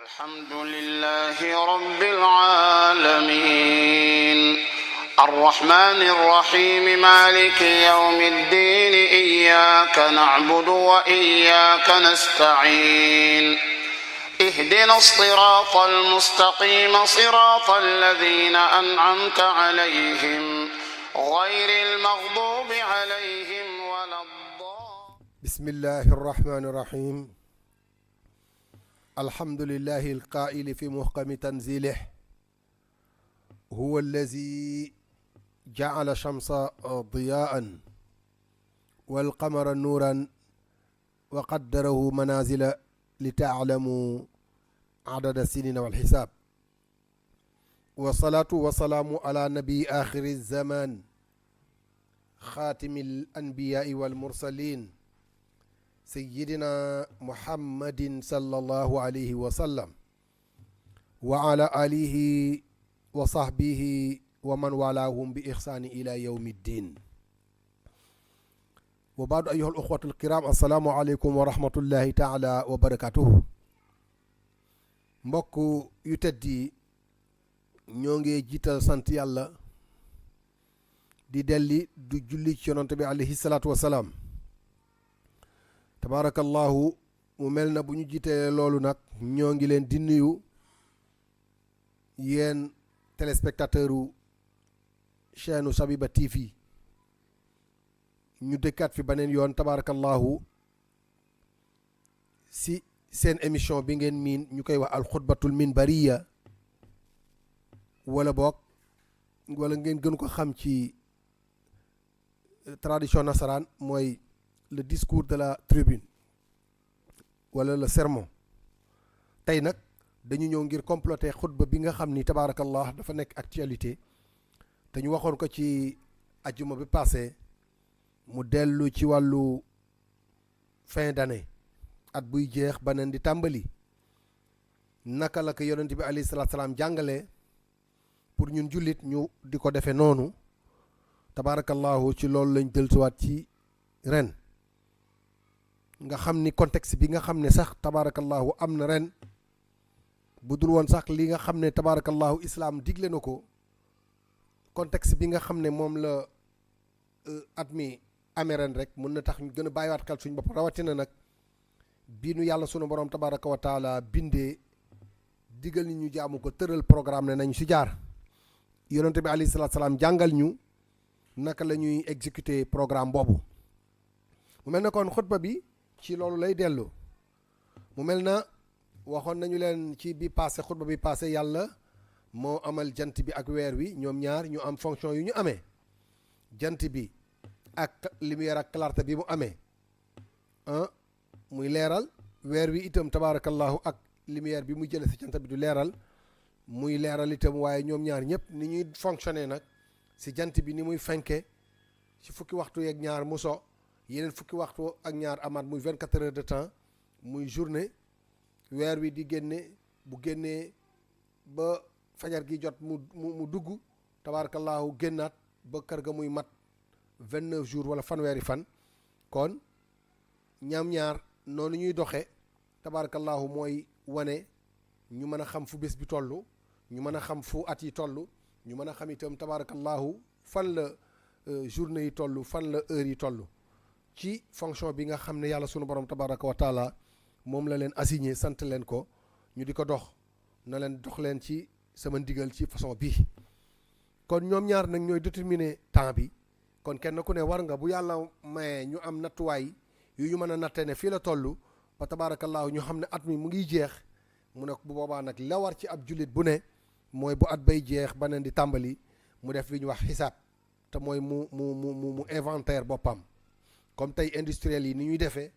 الحمد لله رب العالمين الرحمن الرحيم مالك يوم الدين إياك نعبد وإياك نستعين اهدنا الصراط المستقيم صراط الذين أنعمت عليهم غير المغضوب عليهم ولا الضالين. بسم الله الرحمن الرحيم. الحمد لله القائل في محكم تنزيله هو الذي جعل الشمس ضياء والقمر نورا وقدره منازل لتعلموا عدد السنين والحساب والصلاة والسلام على نبي آخر الزمان خاتم الأنبياء والمرسلين سيدنا محمد صلى الله عليه وسلم وعلى آله وصحبه ومن والاهم بإحسان إلى يوم الدين وبعد أيها الأخوة الكرام السلام عليكم ورحمة الله تعالى وبركاته. mbokk yu tedd yi ñoo ngi jiital sant yàlla di delli du julli ci yonent bi alayhi salaatu wasalaam. tabaarakallahu mu mel na bu ñu jiitee loolu nag ñoo ngi leen di nuyu yéen téléspectateur u chaîne Shabiba TV ñu dëkkaat fi beneen yoon tabaarakallahu si seen émission bi ngeen miin ñu koy wax alxutbatul minbariya wala boog wala ngeen gën ko xam ci tradition nasaraan mooy le discours de la tribune wala le sermon. tey nag dañu ñëw ngir compléter xutba bi nga xam ni tabaarakallah dafa nekk actualité te ñu waxoon ko ci ajjuma bi passé mu dellu ci wàllu fin d'année at buy jeex beneen di tàmbali naka la ko yonent bi alayhi salaatu salaam jàngale pour ñun jullit ñu di ko defee noonu tabaarakallahu ci loolu lañ dellusiwaat ci ren. nga xam ni contexte bi nga xam ne sax tabaarakallahu am na ren bu dul woon sax li nga xam ne tabaarakallahu islaam digle na ko contexte bi nga xam ne moom la at mi amee ren rek mën na tax ñu gën a bàyyiwaat xel suñu bopp rawatina nag bii nu yàlla sunu borom tabaaraka wa taala bindee digal ni ñu jaamu ko tëral programme ne nañ si jaar yonente bi alayhi salaatu salaam jàngal ñu naka la ñuy exécuter programme boobu. mu mel na kon xutba bi ci loolu lay dellu mu mel na waxoon nañu leen ci bi passé xutba bi passé yàlla moo amal jant bi ak weer wi ñoom ñaar ñu am fonction yu ñu amee jant bi ak lumière ak clarté bi mu amee muy leeral weer wi itam tabaarakallahu ak lumière bi muy jële si jant bi du leeral muy leeral itam waaye ñoom ñaar ñëpp ni ñuy fonctionner nag si jant bi ni muy fenke si fukki waxtu yeeg ñaar mu so yeneen fukki waxtu ak ñaar amaat muy 24 heures de temps muy journée weer wi di génne bu génnee ba fajar gi jot mu dugg tabaarakallahu génnaat ba kër ga muy mat 29 jours wala fanweeri fan kon ñaam ñaar noonu ñuy doxe tabaarakallahu mooy wane ñu mën a xam fu bés bi toll ñu mën a xam fu at yi toll ñu mën a xam itam tabaarakallahu fan la journée yi toll fan la heure yi toll ci fonction bi nga xam ne yàlla sunu borom tabaraka wa taala moom la leen assigné sant leen ko ñu di ko dox na leen dox leen ci sama ndigal ci façon bii kon ñoom ñaar nag ñooy déterminer temps bi kon kenn ku ne war nga bu yàlla mayee ñu am nattuwaay yu ñu mën a natte ne fii la toll ba tabaarakallaahu ñu xam ne at mi mu ngi jeex mu ne bu boobaa nag la war ci ab jullit bu ne mooy bu at bay jeex beneen di tàmbali mu def li ñu wax xisaab te mooy mu inventaire boppam comme tey industriels yi ni ñuy defee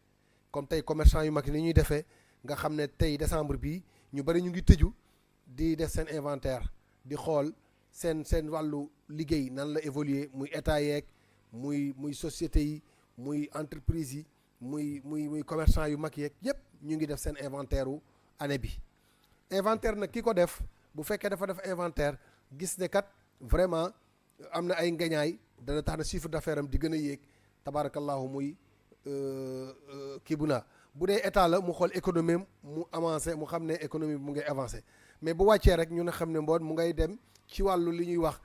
comme tey commerçant yu mag yi ni ñuy defee nga xam ne tey décembre bii ñu bari ñu ngi tëju di def seen inventaire di xool seen wàllu liggéey nan la évoluer muy état yeeg muy société yi muy entreprise yi muy commerçant yu mag yeeg yépp ñu ngi def seen inventaire u année bi inventaire nag ki ko def bu fekkee dafa def inventaire gis ne kat vraiment am na ay ngañaay dana tax na chiffre d'affaires am di gën a yéeg tabarakallahu muy kii bu naa bu dee état la mu xool économie mu avancé mu xam ne économie bi mu ngay avancé mais bu wàccee rek ñu ne xam ne mboon mu ngay dem ci wàllu li ñuy wax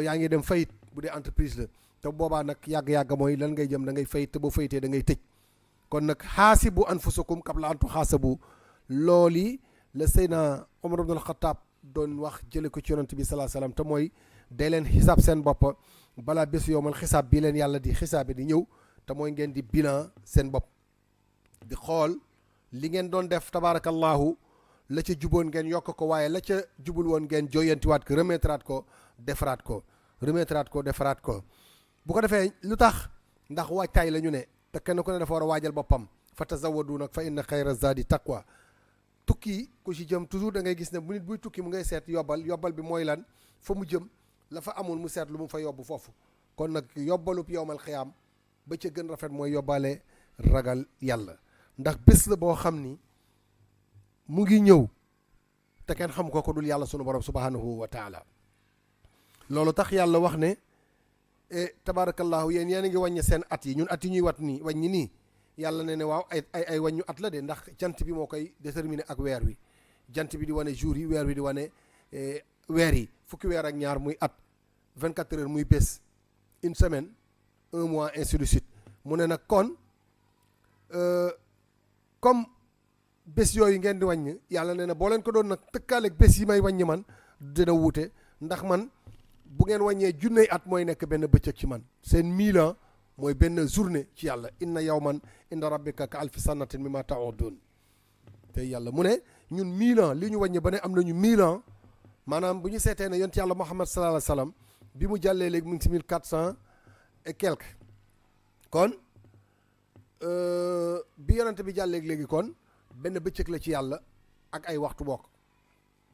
yaa ngi dem fayit bu dee entreprise la te boobaa nag yàgg-yàgg mooy lan ngay jëm da ngay fayit te boo fayitee da ngay tëj kon nag xaasibu anfusakum qabla an tuxaasabu loolu yi la Seydina Omar ibn al-Khattab doon wax jële ko ci yonent bi salaa salaam te mooy day leen xisaab seen bopp balaa bés yowmal xisaab bii leen yàlla di xisaabe di ñëw te mooy ngeen di bilan seen bopp di xool li ngeen doon def tabaarakallahu la ca juboon ngeen yokk ko waaye la ca jubul woon ngeen joyantiwaat ko remettraat ko defaraat ko defaraat ko bu ko defee lu tax ndax waajtaay la ñu ne te kenn ku ne dafa war a waajal boppam fa tazawwadu nag fa inna xayra zaadi taqwa tukki ku ci jëm toujours da ngay gis ne bu nit buy tukki mu ngay seet yobbal bi mooy lan fa mu jëm la fa amul mu seet lu mu fa yobbu foofu kon nag yobbalub yowmal xiyaam ba ca gën rafet mooy yóbbaale ragal yàlla ndax bés la boo xam ni mu ngi ñëw te kenn xam ko dul yàlla sunu borom subhanahu wa taala loolu tax yàlla wax ne tabarakallahu yéen a ngi wàññi seen at yi ñun at yi ñuy wàññi nii yàlla ne waaw ay wàññu at la de ndax jant bi moo koy déterminer ak weer wi jant bi di wane jour yi weer wi di wane weer yi fukki weer ak ñaar muy at 24 heures muy bés une semaine un mois ainsi de suite mu ne nag kon comme bés yooyu ngeen di wàññ yàlla ne na boo leen ko doon nag tëkkaaleeg bés yi may wàññi man dina wuute ndax man bu ngeen wàññee junney at mooy nekk benn bëccëg ci man seen 1000 ans mooy benn journée ci yàlla inna yawman inda rabbika ka alfi sanatin mimma ta'udun te yàlla mu ne ñun 1000 ans li ñu wàññi ba ne am nañu 1000 ans maanaam bu ñu seetee ne yonent yàlla Muhammad sallallahu alayhi wa sallam bi mu jàllee léegi mu ngi si 1400 et quelque kon bi yonent bi jàllee léegi kon benn bëccëg la ci yàlla ak ay waxtu bokk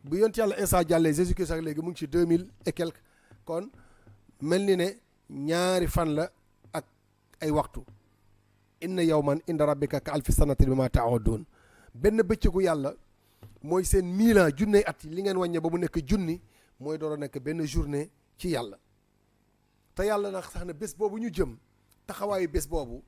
bu yonent yàlla Isa jàllee Jésus Christ ak léegi mu ngi ci 2000 et quelque kon mel ni ne ñaari fan la ak ay waxtu inna yawman inda rabbika ka alfi sanatin mimma ta'udun benn bëccëgu yàlla mooy seen 1000 ans junney at li ngeen wàññe ba mu nekk junni mooy door a nekk benn journée ci yàlla te yàlla nag sax na bés boobu ñu jëm taxawaayu bés boobu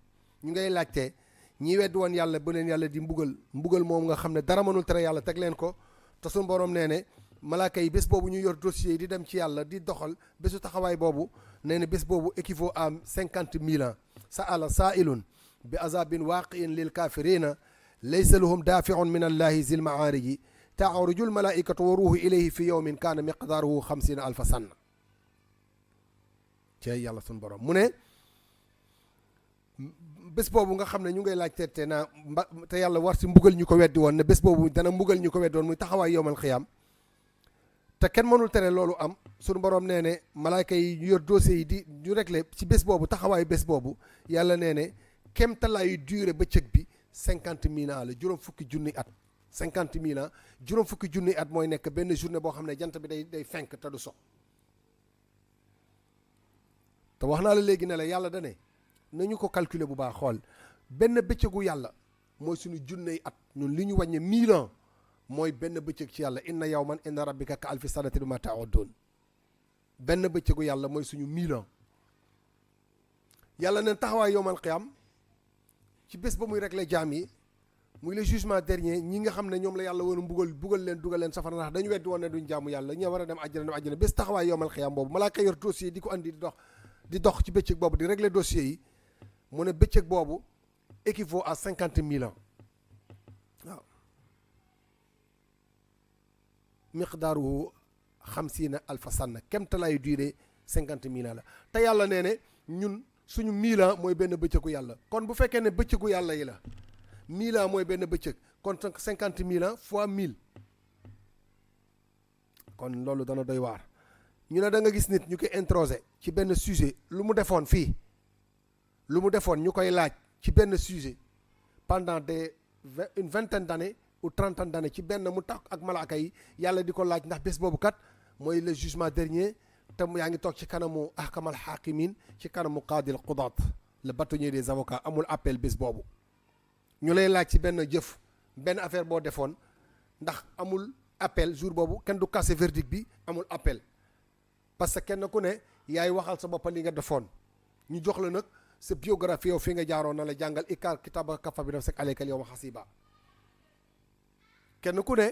ñu ngay laajte ñi wedd woon yàlla ba leen yàlla di mbugal moom nga xam ne dara mënul tere yàlla teg leen ko te suñu borom nee ne malaaka yi bés boobu ñu yor dossier yi di dem ci yàlla di doxal bésu taxawaay boobu nee na bés boobu équivaut à 50 000 ans sa'ala saa'ilun bi azabin waaqi'in lil kafirina laysa lahum daafi'un min allahi zil ma'aariji ta'ruju al malaa'ikatu wa ruuhu ilayhi fi yawmin kaana miqdaaruhu 50 alfa sanna ci yàlla suñu borom mu ne bés boobu nga xam ne ñu ngay laaj te naa te yàlla war si mbugal ñu ko weddi woon ne bés boobu dana mbugal ñu ko weddi woon muy taxawaay yowmal xiyaam te kenn mënul tere loolu am suñu borom nee ne malaayka yi ñu yor dossier yi di ñu réglé ci bés boobu taxawaayu bés boobu yàlla nee ne kéemtalaayu durée bëccëg bi 50 000 ans la juróom fukki junni at 50 000 ans juróom fukki junni at mooy nekk benn journée boo xam ne jant bi day fenk te du so te wax naa la léegi ne la yàlla da ne nañu ko calculer bu baax xool benn bëccëgu yàlla mooy suñu junney at ñun li ñu wàññe 1000 ans mooy benn bëccëg ci yàlla inna yawman inda rabbika ka alfi sanatin mimma ta'udun benn bëccëgu yàlla mooy suñu 1000 ans yàlla neen taxawaay yowmal qiyam ci bés ba muy régler jaam yi muy le jugement dernier ñi nga xam ne ñoom la yàlla war a bugal leen dugal leen safara ndax dañu weddi woon ne duñ jaamu yàlla ñi war a dem àjjana bés taxawaay yowmal qiyam boobu malaaka yor dossier di ko andi di dox ci bëccëg boobu di régler dossier yi mu ne bëccëg boobu équivaut à 50 000 ans waaw miqdaaruhu 50 alfa sanna kemtalaayu durée 50 000 ans la te yàlla nee ne ñun suñu 1000 ans mooy benn bëccëgu yàlla kon bu fekkee ne bëccëgu yàlla yi la 1000 ans mooy benn bëccëg kon 50 000 ans fois 1000 kon loolu dana doy waar ñu ne da nga gis nit ñu koy introsé ci benn sujet lu mu defoon fii lu mu defoon ñu koy laaj ci benn sujet pendant une vingtaine d'années ou trentaine d'années ci benn mu tax ak malaaka yi yàlla di ko laaj ndax bés boobu kat mooy le jugement dernier te yaa ngi toog ci kanamu ahkamal hakimin ci kanamu qaadil qudaat le bâtonnier des avocats amul appel bés boobu ñu lay laaj ci benn jëf benn affaire boo defoon ndax amul appel jour boobu kenn du casser verdict bi amul appel parce que kenn ku ne yaay waxal sa bopp li nga defoon ñu jox la nag sa biographie yow fi nga jaaroon na la jàngal ikar kitaba kafa bi nafsika alayka al-yawma hasiba kenn ku ne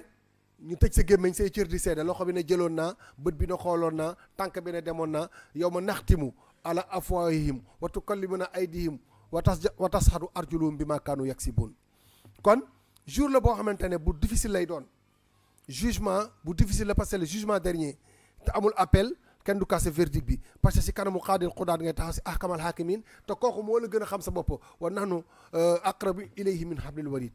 ñu tëj sa gémmiñ say cër di seede loxo bi ne jëloon naa bët bi ne xooloon naa tànk bi ne demoon naa yawma naxtimu ala afwaahihim wa tukallimuna aydihim wa tashhadu arjuluhum bima kaanu yaksibun kon jour la boo xamante ne bu difficile lay doon jugement bu difficile la parce que le jugement dernier te amul appel kenn du casser verdict bi parce que si kanamu xaadil xudaat ngay taxaw si ahkamal hakimin te kooku moo la gën a xam sa bopp wa nahnu aqrabu ilayhi min hablil warid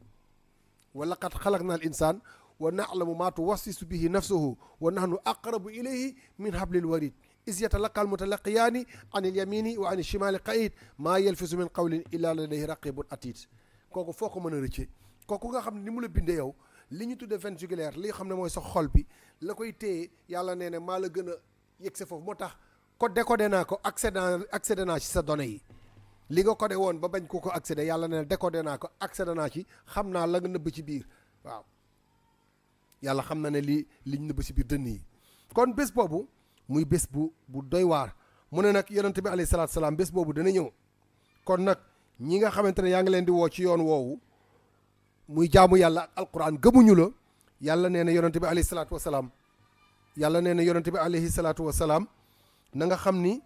wa laqad xalaqna al insan wa na'lamu ma tuwassisu bihi nafsuhu wa nahnu aqrabu ilayhi min hablil warid is yatalaqa al mutalaqiyaani an il yamini wa an il shimali qaid maa yalfisu min qawlin illa ladayhi raqibun atid kooku foo ko mën a rëcce kooku nga xam ne ni mu la bindee yow li ñu tudde veine jugulaire li xam ne mooy sa xol bi la koy téye yàlla nee ne maa la gën a yëg sa foofu moo tax ko décodé naa ko accédé naa ci sa données yi li nga codé woon ba bañ ko accédé yàlla nee na décodé naa ko accédé naa ci xam naa la nga nëbb ci biir waaw yàlla xam na ne liñ nëbb ci biir dënn yi kon bés boobu muy bés bu doy waar mu ne nag yonent bi alayhi salaatu salaam bés boobu dana ñëw kon nag ñi nga xamante ne yaa ngi leen di woo ci yoon woowu muy jaamu yàlla ak alquran gëmuñu la yàlla nee na yonent bi alayhi salaatu wasalaam yàlla nee na yonent bi alayhi salaatu wasalaam na nga xam ni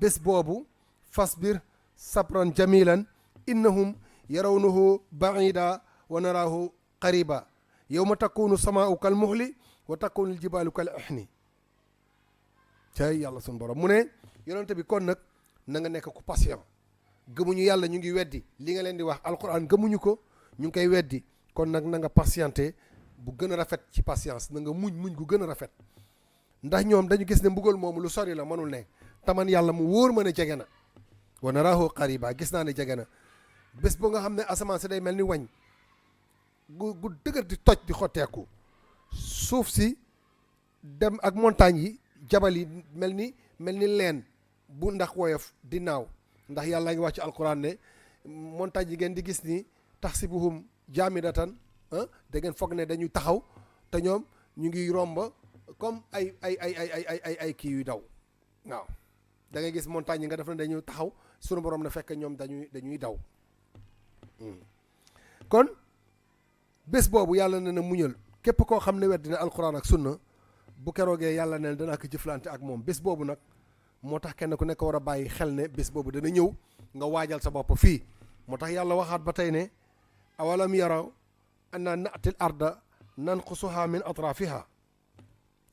bés boobu fasbir sabran jamilan innahum yarawnahu baida wa naraahu qariba yawma takunu samaau kal muhli wa takunu aljibalu kal ihni cay yàlla sun borom mu ne yonent bi kon nag na nga nekk ku patient gëmuñu yàlla ñu ngi weddi li nga leen di wax alquran gëmuñu ko ñu ngi koy weddi kon nag na nga patienté bu gën a rafet ci patience na nga muñ gu gën a rafet ndax ñoom dañu gis ne mbugal moomu lu sori la mënul nekk taman yàlla mu wóor ma ne jege na wa naraahu qariba gis naa ne jege na bés boo nga xam ne asamaan si day mel ni wañ gu dëgër di toj di xotteeku suuf si dem ak montagne yi jabal yi mel ni leen bu ndax woyof di naaw ndax yàlla ngi wax ci alquran ne montagne yi ngeen di gis ni taxsibuhum jaamidatan da ngeen foog ne dañuy taxaw te ñoom ñu ngi romba comme ay kii yu daw waaw da ngay gis montagne yi nga def ne dañuy taxaw sunu borom na fekk ñoom dañuy daw kon bés boobu yàlla ne na muñal képp koo xam ne wet dina alquran ak sunna bu keroogee yàlla ne danaa ko jëflante ak moom bés boobu nag moo tax kenn ku nekk war a bàyyi xel ne bés boobu dana ñëw nga waajal sa bopp fii moo tax yàlla waxaat ba tey ne awalam yaraw anna na'til arda nanqusuha min atrafiha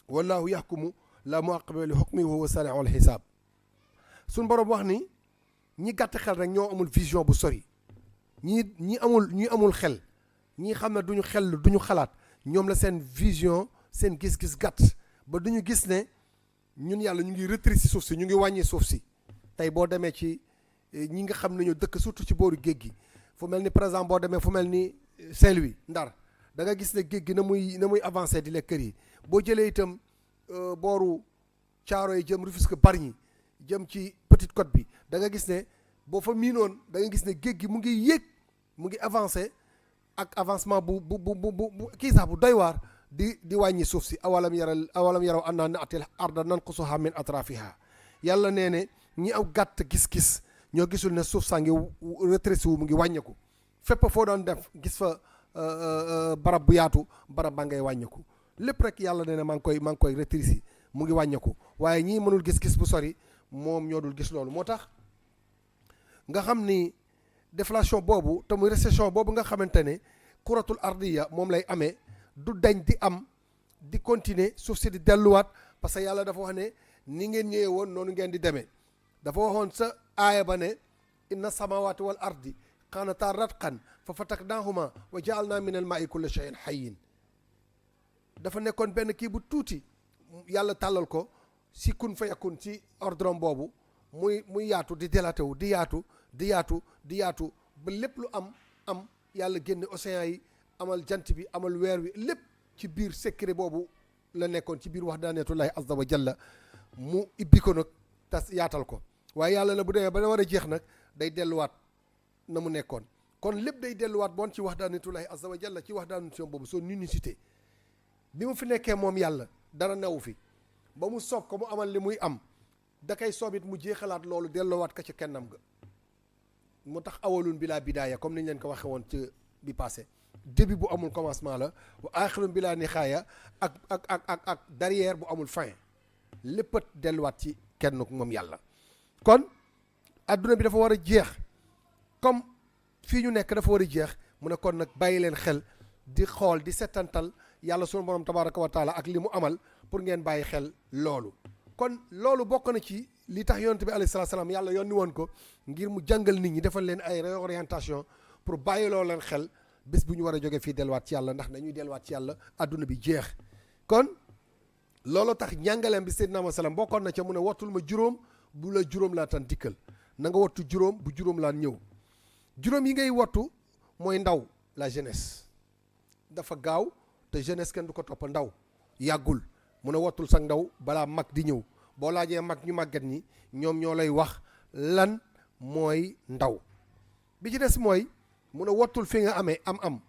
wallahu yaxkumu la muaqiba li hukmi wa huwa sari'ul xisaab suñ borom wax ni ñi gàtt xel rek ñoo amul vision bu sori ñi amul xel ñi xam ne duñu xel duñu xalaat ñoom la seen vision seen gis-gis gàtt ba duñu gis ne ñun yàlla ñu ngi rétrécir suuf si ñu ngi wàññi suuf si tey boo demee ci ñi nga xam ne ñoo dëkk surtout ci booru géej gi fu mel ni par exemple boo demee fu mel ni Saint-Louis Ndar da nga gis ne géej gi na muy avancé di lekk kër yi boo jëlee itam booru Thiaroye jëm Rufisque Bargny jëm ci Petite Côte bi da nga gis ne boo fa miinoon da nga gis ne géej gi mu ngi yéeg mu ngi avancé ak avancement bu kii sax bu doy waar di wàññi suuf si awalam yaraw annaa na'til arda nanqusuhaa min atrafiha yàlla nee ne ñi aw gàtt gis-gis ñoo gisul ne suuf saa ngi rétréci wu mu ngi wàññeeku fépp foo doon def gis fa barab bu yaatu barab baa ngay wàññeeku lépp rek yàlla nee ne maa ngi koy rétréci mu ngi wàññeeku waaye ñii mënul gis-gis bu sori moom ñoo dul gis loolu moo tax nga xam ni déflation boobu te muy récession boobu nga xamante ne kuratul ardiya moom lay amee du dañ di am di continuer suuf si di delluwaat parce que yàlla dafa wax ne ni ngeen ñëwee woon noonu ngeen di demee dafa waxoon sa aaya ba ne inna samawati wal ardi kaanataa ratqan fa fataknahuma wa jaalna min al maa'i kulla shay'in hayyin dafa nekkoon benn kii bu tuuti yàlla tàllal ko si kun fa yakun ci ordre boobu muy yaatu di delatewu di yaatu ba lépp lu am yàlla génne océan yi amal jant bi amal weer wi lépp ci biir secret boobu la nekkoon ci biir wahdaniyatullahi azza wa jalla mu ibbi ko nag tas yaatal ko waaye yàlla la bu demee ba war a jeex nag day delluwaat na mu nekkoon kon lépp day delluwaat boon ci wahdaniyatullahi azza wa jalla ci wahdaniyatu boobu son unicité bi mu fi nekkee moom yàlla dara newu fi ba mu soob ko mu amal li muy am da kay soobit mu jeexalaat loolu delloowaat ka ci kennam ga moo tax awalun bila bidaaya comme ni ñu leen ko waxee woon ci bi passé début bu amul commencement la wa aaxirun bila nihaaya ak derrière bu amul fin lépp a delluwaat ci kenn moom yàlla. kon adduna bi dafa war a jeex comme fii ñu nekk dafa war a jeex mu ne kon nag bàyyi leen xel di xool di settantal yàlla sunu borom tabaraka wa taala ak li mu amal pour ngeen bàyyi xel loolu. kon loolu bokk na ci li tax yonent bi alayhi salaatu salaam yàlla yónni woon ko ngir mu jàngal nit ñi defal leen ay réorientation pour bàyyi loo leen xel bés bu ñu war a jógee fii delluwaat ci yàlla ndax dañuy delluwaat ci yàlla adduna bi jeex. kon loolu tax njàngaleem bi Seydina Muhammad salaam bokkoon na ca mu ne wattul ma juróom bu la juróom laa tan dikkal na nga wattu juróom bu juróom laa ñëw. juróom yi ngay wattu mooy ndaw la jeunesse dafa gaaw te jeunesse kenn du ko topp ndaw yàggul mu ne wattul sax ndaw balaa mag di ñëw boo laajee mag ñu màgget ñi ñoom ñoo lay wax lan mooy ndaw. bi ci des mooy mu ne wattul fi nga amee am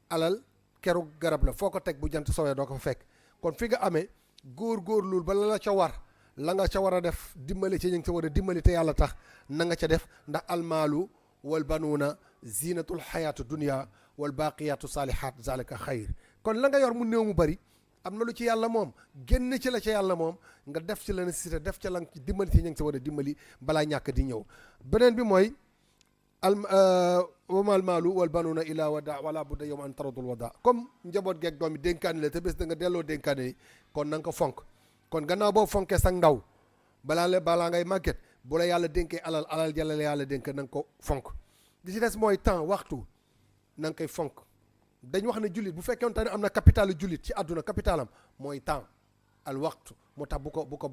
alal keru garab la foo ko teg bu jant sowee doo ko fa fekk kon fi nga amee góor-góorlul ba la ca war la nga ca war a def dimbali ci ñu ngi ca war a dimbali te yàlla tax na nga ca def ndax almaalu wal banuuna zinatul xayaatu dunia wal baqiyatu saalihaat zalika xayr. kon la nga yor mu néew mu bari am na lu ci yàlla moom génn ci la ca yàlla moom nga def ci la nécessité def ca la nga ci dimbali ci ñu ngi ca war a dimbali balaa ñàkk di ñëw. beneen bi mooy wamal maalu wal banuuna ila wada wala budda yowma an taradul wada comme njaboot geeg doom yi dénkaane la te bés da nga delloo dénkaane yi kon na nga ko fonk. kon gannaaw boo fonkee sax ndaw balaa ngay màgget bu la yàlla dénkee alal jàlla la yàlla dénk na nga ko fonk. li ci des mooy temps waxtu na nga koy fonk dañ wax ne jullit bu fekkee ne am na capitalu jullit ci àdduna capitalam mooy temps al waxtu moo tax bu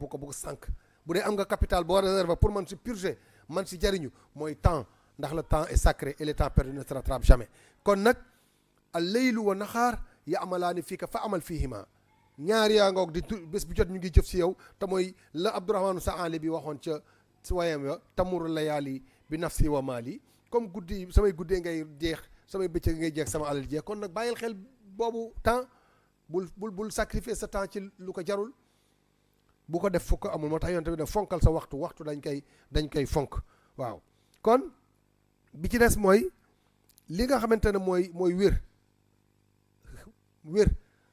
ko sànq bu dee am nga capital boo réservé pour man si purger man si jariñu mooy temps ndax le temps est sacré et le temps perdu ne se rattrape jamais. kon nag al laylu wa naxaar ya'malaani fiika fa amal fiihima ñaar yaa ngoog di bés bu jot ñu ngi jëf si yow te mooy la Abdourahmane Saali bi waxoon ca si wayam ya tamuru layaali bi nafsi wa maali comme guddi samay guddee ngay jeex samay bëccëg ngay jeex sama alal jeex kon nag bàyyil xel boobu temps bul sacrifier sa temps ci lu ko jarul bu ko def fu ko amul moo tax yonent bi ne fonkal sa waxtu dañ koy fonk waaw. kon bi ci des mooy li nga xamante ne mooy wér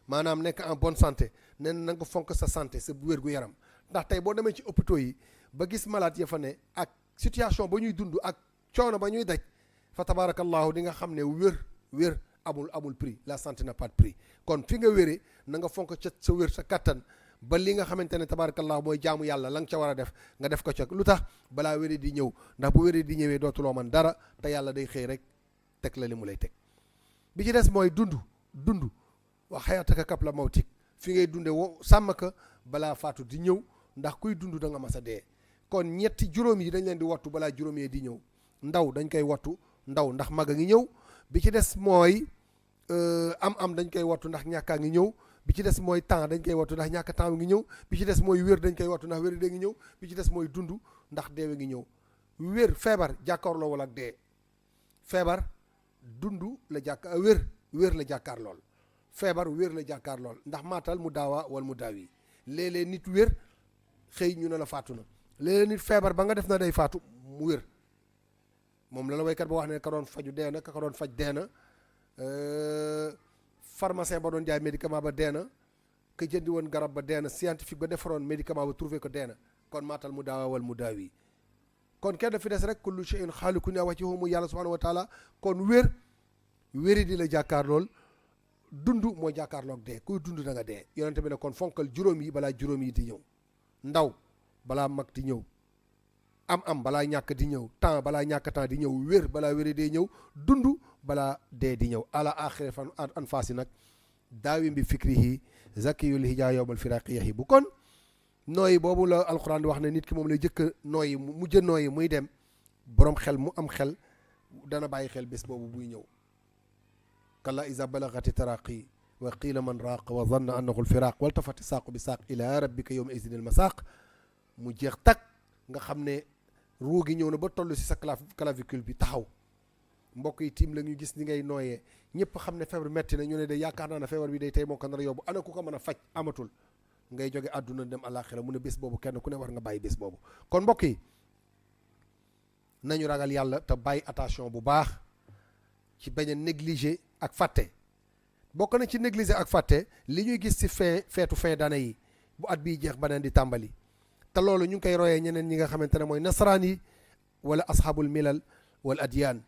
maanaam nekk en bonne santé nee na nga fonk sa santé sa wér gu yaram ndax tey boo demee ci hôpitaux yi ba gis malade ya fa ne ak situation ba ñuy dund ak coono ba ñuy daj fa tabarakallahu di nga xam ne wér amul prix la santé n'a pas de prix. kon fi nga wéree na nga fonk ca sa wér sa kattan ba li nga xamante ne tabarakallahu mooy jaamu yàlla la nga ca war a def nga def ko ca lu tax balaa wéree di ñëw ndax bu wéree di ñëwee dootuloo man dara te yàlla day xëy rek teg la li mu lay teg. bi ci des mooy dund wa xayataka qabla mawtik fi ngay dunde sàmm ka balaa faatu di ñëw ndax kuy dund da nga mas a dee. kon ñetti juróom yi dañ leen di wattu balaa juróom yi di ñëw ndaw dañ koy wattu ndaw ndax mag a ngi ñëw. bi ci des mooy am dañ koy wattu ndax ñàkkaa ngi ñëw. bi ci des mooy temps dañ koy wattu ndax ñàkk temps ngi ñëw. bi ci des mooy wér dañ koy wattu ndax wér dee ngi ñëw. bi ci des mooy dund ndax deewe ngi ñëw. feebar jàkkaarloo wala ak dee feebar dund la wér la jàkkaar lool feebar wér la jàkkaar lool ndax maatal mu daawa wala mu daaw yi léeg-léeg nit wér xëy ñu ne la faatu na léeg-léeg nit feebar ba nga def na day faatu mu wér moom la waykat ba wax ne ka doon faju dee na ka doon faj dee na pharmacien ba doon jaay médicament ba dee na ka jëndi woon garab ba dee na scientifique ba defaroon médicament ba trouvé ko dee na kon maatal mu daawa wala mu daaw yi kon kenn fi des rek kullu shay'in xaalikun yaa wajhihi mu yàlla subhanahu wa taala kon wéri di la jàkkaar lool dund mooy jàkkaarloog dee kuy dund da nga dee yonente bi ne kon fonkal juróom yi balaa juróom yi di ñëw ndaw balaa mag di ñëw am balaa ñàkk di ñëw temps balaa ñàkk temps di ñëw wér balaa wéri dee ñëw dund balaa dee di ñëw ala axiri fan an faasi nag daawim bi fikrihi zakiyul hija yowmal firaqi yahi bu kon nooyi boobu la alquran di wax ne nit ki moom lay jëkk nooyi mujj nooyi muy dem boroom xel mu am xel dana bàyyi xel bés boobu buy ñëw kalla iza balagati taraqi wa qiila man raaq wa zanna annahu alfiraq waltafati saaqu bi saaq ila rabbika yawma izin almasaq mu jeex tak nga xam ne ruu gi ñëw na ba toll si sa clavicule bi taxaw mbokk yi tiim la ñu gis ni ngay nooyee ñëpp xam ne feebar metti na ñu ne de yaakaar naa ne feebar bi day tey moo ko nar a yóbbu ana ku ko mën a faj amatul ngay jóge àdduna dem àllaaxira mu ne bés boobu kenn ku ne war nga bàyyi bés boobu kon mbokk yi nañu ragal yàlla te bàyyi attention bu baax ci bañ a négliger ak fàtte. bokk na ci négliger ak fàtte li ñuy gis ci feetu fin d'année yi bu at bii jeex beneen di tàmbali te loolu ñu ngi koy royee ñeneen ñi nga xamante ne mooy nasaraan yi wala ashabul milal wal adyaan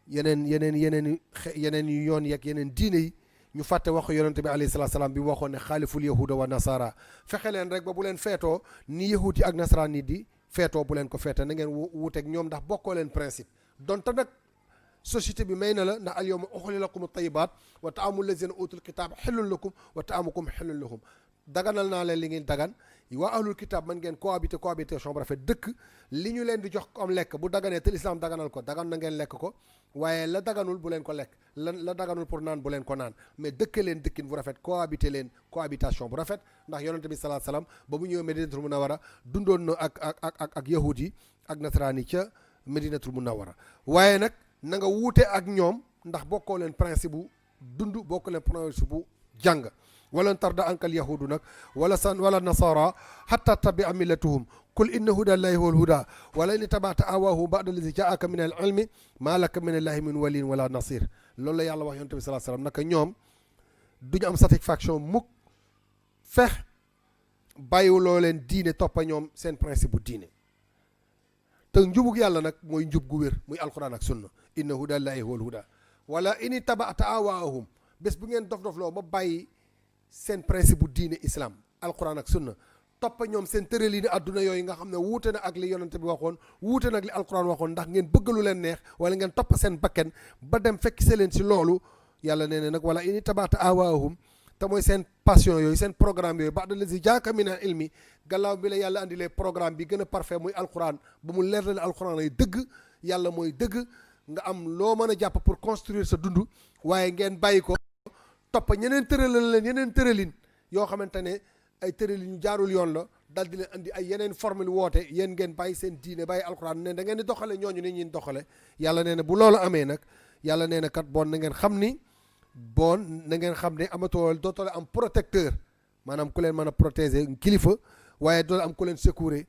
yeneen yu yoon yeeg yeneen diine yi ñu fàtte waxu yonente bi alayhi salaatu salaam bi mu waxoon ne xaaliful yahuda wa nasara fexe leen rek ba bu leen feetoo ni yahud yi ak nasaraan yi di feetoo bu leen ko feete na ngeen wuuteeg ñoom ndax bokkoo leen principe donte nag société bi may na la ndax al yawma uxilla lakum tayibaat wa taamu lazina utul kitaab xillun lakum wa taamukum xillun lahum daganal naa leen li ngeen dagan waa ahlul kitaab mën ngeen cohabitation bu rafet dëkk li ñu leen di jox comme lekk bu daganee te lislaam daganal ko dagan na ngeen lekk ko waaye la daganul bu leen ko lekk la daganul pour naan bu leen ko naan mais dëkk leen dëkkin bu rafet cohabiter leen cohabitation bu rafet ndax yonente bi sallallahu alayhi wasallam ba mu ñëwee Medinatul Munawwara dundoon na ak yahud yi ak nasaraan yi ca Medinatul Munawwara waaye nag na nga wuute ak ñoom ndax bokkoo leen principe bu dund bokkoo leen principe bu jàng walan tarda ankal yahudu nag wala nasara hatta tabia millatuhum qul inna huda llahi huwa alhuda wala in tabata awahu ba'da allazi jaaka min al ilmi ma laka min allahi min waliyin wala nasir loolu la yàlla wax yonent bi sallallahu alayhi wasallam naka ñoom duñu am satisfaction mukk fex bàyyiwuloo leen diine toppa ñoom seen principe bu diine te njubug yàlla nag mooy njub gu wér muy alquran ak sunna inna huda llahi huwa alhuda wala in tabata awaahum bés bu ngeen dof-dofloo ba bàyyi seen principe bu diine islam alquran ak sunna toppa ñoom seen tëralini adduna yooyu nga xam ne wuute na ak li yonante bi waxoon wuute na ak li alquran waxoon ndax ngeen bëgg lu leen neex wala ngeen topp seen bakken ba dem fekk se leen si loolu yàlla nee na nag wala ini tabaata awaahum te mooy seen passion yooyu seen programme yooyu ba'da lazi jaaka min al ilmi gannaaw bi la yàlla andilee programme bi gën a parfait muy alquran ba mu leer na alquran ay dëgg yàlla mooy dëgg nga am loo mën a jàpp pour construire sa dund waaye ngeen bàyyi ko topp ñeneen tëralal leen yeneen tëralin yoo xamante ne ay tëralin yu jaarul yoon la dal di leen andi ay yeneen formule woote yéen ngeen bàyyi seen diine bàyyi alquran ne da ngeen di doxale ñooñu ni ñuy doxale yàlla nee na bu loolu amee nag yàlla nee na kat bon na ngeen xam ne amatoo dootoo am protecteur maanaam ku leen mën a protéger kilifa waaye doole am ku leen secourir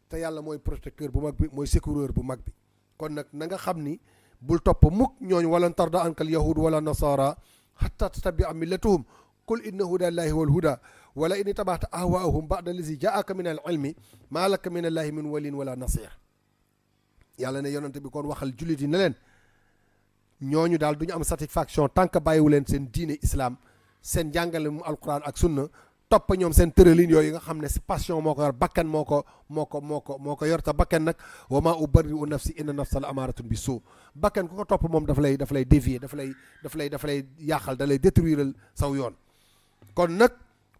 te yàlla mooy protecteur bu mag bi mooy secoureur bu mag bi kon nag na nga xam ni bul topp mukk ñooñu walan tarda ankal yahud wala nasara hatta tatabia millatuhum qul inna huda llahi huwa alhuda wala in tabata ahwaahum ba'da allazi jaaka min al ilmi ma laka min allahi min waliyin wala nasir yàlla ne yonante bi kon waxal jullit yi ne leen ñooñu daal du ñu am satisfaction tant que bàyyiwu leen seen diine islam seen njàngale mu alquran ak sunna topp ñoom seen tëralin yooyu nga xam ne si passion moo ko yor bakkan moo ko yor te bakkan nag wa ma ubarri'u nafsi inna nafsa la amaratun bi suu bakkan ku ko topp moom daf lay dévier daf lay yàqal da lay détruire saw yoon kon nag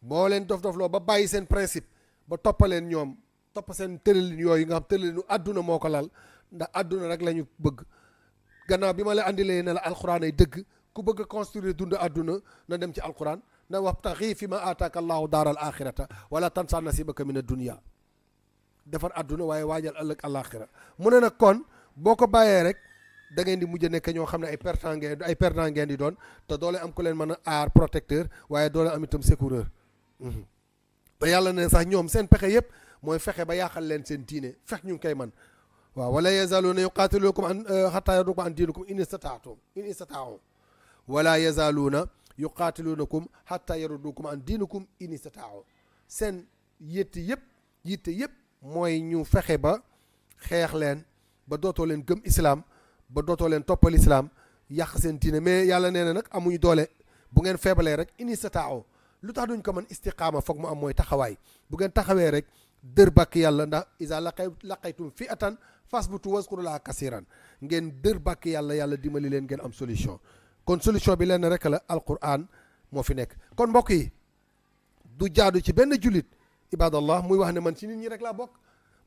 boo leen dof-dofloo ba bàyyi seen principe ba toppaleen ñoom topp seen tëralin yooyu nga xam tëralinu àdduna moo ko lal ndax àdduna rek la ñu bëgg gannaaw bi ma la andilee ne la alquran ay dëgg ku bëgg a construire dund àdduna na dem ci alquran na wabtaxi fi ma aataaka allahu daaral axirata wala tansa nasibaka min ad-dunya defar àdduna waaye waajal ëllëg alaxira mu ne nag kon boo ko bàyyee rek da ngeen di mujj nekk ñoo xam ne ay perdant ngeen di doon te doole am ku leen mën a aar protecteur waaye doole am itam secoureur te yàlla ne sax ñoom seen pexe yëpp mooy fexe ba yàqal leen seen diine fex ñu ngi koy man waaw wala yazaluuna yuqaatilukum an xataa yardukum an diinikum in istataau wala yazaluuna yuqaatiluunakum xataa yardukum an diinikum in istataau seen yitte yëpp mooy ñu fexe ba xeex leen ba dootoo leen gëm islam ba dootoo leen toppal islam yàq seen diine mais yàlla nee na nag amuñu doole bu ngeen feebalee rek in istataau lu tax duñ ko mën istiqaama foog mu am mooy taxawaay bu ngeen taxawee rek dër bàkk yàlla ndax isa laqaytum fi atan fasbutu waskurullaha kasiran ngeen dër bàkk yàlla dimbali leen ngeen am solution kon solution bi leen rek la alquran moo fi nekk kon mbokk yi du jaadu ci benn jullit ibadallah muy wax ne man ci nit ñi rek laa bokk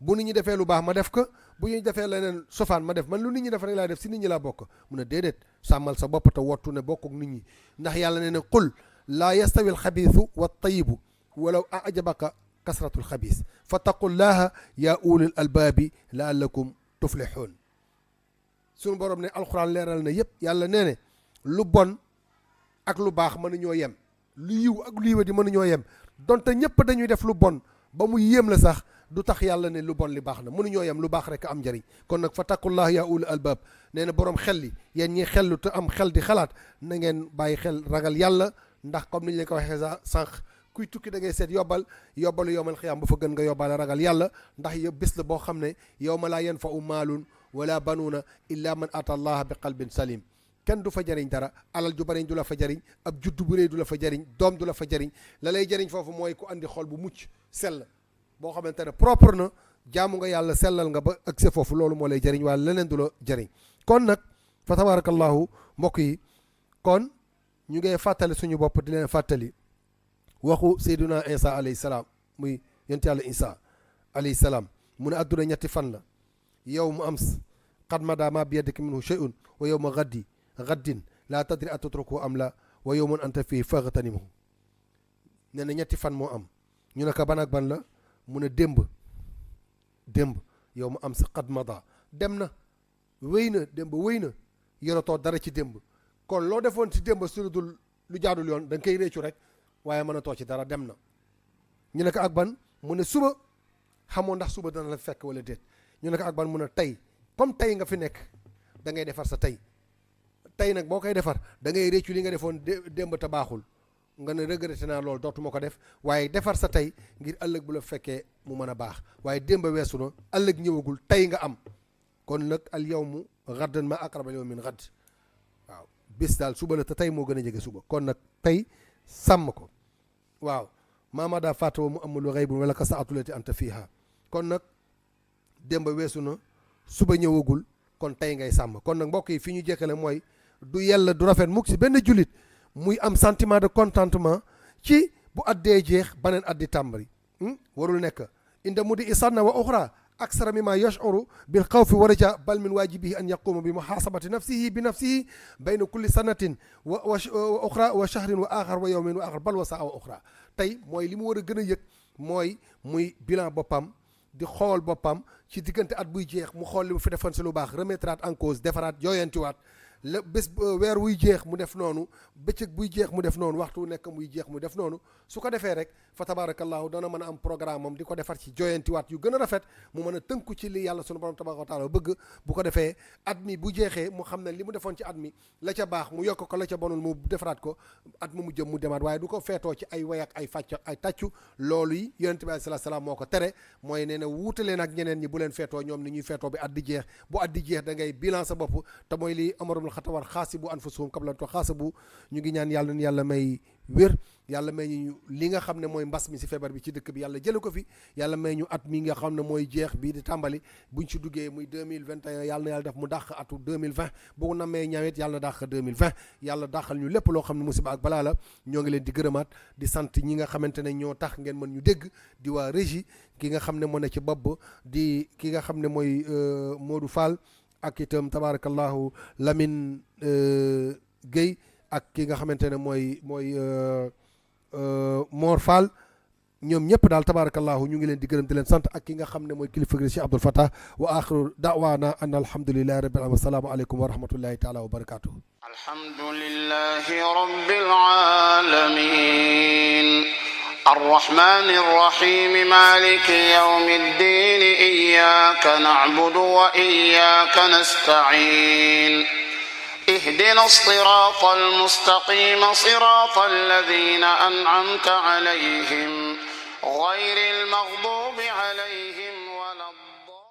bu nit ñi defee lu baax ma def ko bu ñu defee leneen sofaan ma def man lu nit ñi def rek laa def si nit ñi laa bokk mu ne déedéet sàmmal sa bopp te wottu ne bokk ak nit ñi ndax yàlla ne ne qul laa yastawi alxabiisu wa tayibu walaw ajabaka kasratul xabiis fattaqullaha yaa ulil albaabi laallakum tuflixuun suñu borom ne alxuraan leeral na yëpp yàlla nee ne lu bon ak lu baax mënuñoo yem lu yiw ak lu yiwa di mënuñoo yem donte ñëpp dañuy def lu bon ba mu yéem la sax du tax yàlla ne lu bon li baax na mënuñoo yem lu baax rek am njëriñ kon nag fa taqullah ya ulul albab nee na boroom xel li yéen ñi xellu te am xel di xalaat na ngeen bàyyi xel ragal yàlla ndax comme ni ñu leen ko waxee sànq kuy tukki da ngay seet yobbalu yowmal xiyaam ba fa gën nga yóbbaale ragal yàlla ndax yow bés la boo xam ne yawma laa yanfa'u maalun wala banuuna illa man ata allaha bi qalbin salim kenn du fa jariñ dara alal ju bariñ du la fa jariñ ab juddu bu réy du la fa jariñ doom du la fa jariñ la lay jariñ foofu mooy ku andi xol bu mucc sell boo xamante ne propre na jaamu nga yàlla sellal nga ba ak foofu loolu moo lay jariñ waaye leneen du la jariñ kon nag fa tabarakallahu mbokk yi kon ñu ngay fàttali suñu bopp di leen fàttali waxu Seydina Isa alayhi salaam muy yonent yàlla Isa alayhi salaam mu ne adduna ñetti fan la yow mu ams qad mada ma bi yadika minhu shay'un wa yawma gaddin laa tadri atatruku am la wa yawmun anta fii faghtanimhu nee na ñetti fan moo am ñu ne ko ban ak ban la mu ne démb yow mu ams qad mada dem na wéy na démb wéy na yoratoo dara ci démb kon loo defoon ci démb su dul lu jaadul yoon da nga koy réccu rek waaye mën a too ci dara dem na ñu ne ko ak ban mu ne suba xamoo ndax suba dana la fekk wala déet ñu ne ko ak ban mu ne tey comme tey nga fi nekk da ngay defar sa tey nag boo koy defar da ngay réccu li nga defoon démb te baaxul nga ne regretté naa loolu dootuma ko def waaye defar sa tey ngir ëllëg bu la fekkee mu mën a baax waaye démb weesu na ëllëg ñëwagul tey nga am kon nag al yawmu gaddan ma aqraba al yawmi min gadd waaw bis daal suba la te tey moo gën a jege suba kon nag tey sàmm ko waaw maamada fatawa mu amul ghaybun wala ka saatulati anta fiha kon nag démb weesu na suba ñëwagul kon tey ngay sàmm kon nag mbokk yi fi ñu jekkale mooy du yella du rafet mukk si benn jullit muy am sentiment de contentement ci bu addee jeex baneen addi tàmbali warul nekk inda mu di isanna wa uxra aksara mimma yash'uru bil xawfi wa raja bal min waajibihi an yaquma bi muhasabati nafsihi bayna kulli sanatin wa uxra wa shahrin wa axar wa yawmin wa axar bal wa saa wa uxra tey mooy li mu war a gën a yëg mooy muy bilan boppam di xool boppam ci diggante at buy jeex mu xool li mu fi defoon si lu baax remettre en cause defaraat jooyantiwaat la bés weer wuy jeex mu def noonu bëccëg buy jeex mu def noonu waxtu nekk muy jeex mu def noonu su ko defee rek fa tabarakallahu dana mën a am programme am di ko defar ci joyantiwaat yu gën a rafet mu mën a tënku ci li yàlla sunu borom tabaraka wa taala bëgg bu ko defee at mi bu jeexee mu xam ne li mu defoon ci at mi la ca baax mu yokk ko la ca bonul mu defaraat ko at mu jëm mu demaat waaye du ko feetoo ci ay way ak ay fàcc ay tàccu loolu yi yonent bi alayhi salaatu salaam moo ko tere mooy nee na wuute leen ak ñeneen ñi bu leen feetoo ñoom ni ñuy feetoo bi at di jeex bu at di jeex da ngay bilan sa bopp te mooy li Umar ibn Khattab xaasibu anfusakum qabla an tuhasabu ñu ngi ñaan yàlla ni yàlla may wér yàlla may ñu li nga xam ne mooy mbas mi si feebar bi ci dëkk bi yàlla jële ko fi yàlla may ñu at mi nga xam ne mooy jeex bii di tàmbali buñ ci duggee muy 2021 yàlla na yàlla def mu dàq atu 2020 bu na may ñawet yàlla na dàq 2020 yàlla dàqal ñu lépp loo xam ne musiba ak balaa la ñoo ngi leen di gërëmaat di sant ñi nga xamante ne ñoo tax ngeen mën ñu dégg di waa régie ki nga xam ne moo ne ci bopp di ki nga xam ne mooy Modou Fall ak itam tabarakallahu Lamine Guèye ak ki nga xamante ne mooy Mor Fall ñoom ñëpp daal tabarakallahu ñu ngi leen di gërëm di leen sant ak ki nga xam ne mooy kilifa gi Cheikh Abdoul Fattah wa axiru da'wana an alhamdulillahi rabbil alamin assalaamu aleykum wa rahmatullahi taala wa barakatuh alhamdulillahi rabbil alamin الرحمن الرحيم مالك يوم الدين إياك نعبد وإياك نستعين اهدنا الصراط المستقيم صراط الذين أنعمت عليهم غير المغضوب عليهم